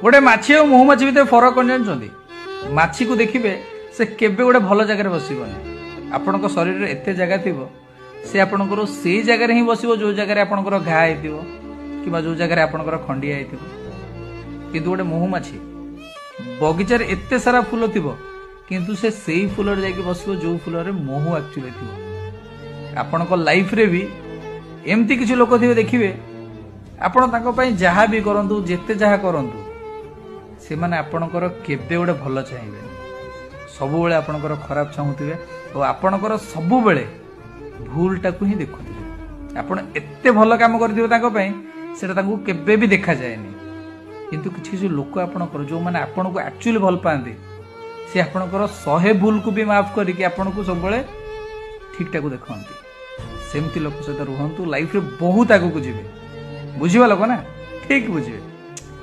गोटे माछी और महुमाछी भितर फरक कौन जानते? माछी को देखिए से केबे गोटे भल जगह बसबनी। आपण शरीर में एत जगह थी से आपणकर से जगह ही बस जो जगह आपणकर घा हो कि जो जगह आपणकर खंडिया हो। किंतु गोटे महुमाछी बगीचार एत सारा फूल थी किंतु से सही फूल जाकि बस जो फूल महू एक्चुअली थी। आपण लाइफ रे भी एमती किसी लोक थे देखिए आपण जहाँ भी करूँ जिते जहाँ करूँ से मैंने आपणकर केबे गोटे भल चाहिए सब बेले आपणकर खराब चाहूवे और आपणकर सब बेले भूलटा को ही देखुवे। आपण एते भल काम करथिबे सेटा केबे भी देखा जाएनी। किंतु किसी लोक आपणकर जो मैंने आपण को एक्चुअली भल पाती सी आपणकर 100 भूल को भी माफ करके आपण को सब बेले ठीक ठाक देखती। सेमती लोक सहित रुहतु लाइफ रे बहुत आगू को जीवे। बुझिबा लोक ना ठीक बुझे।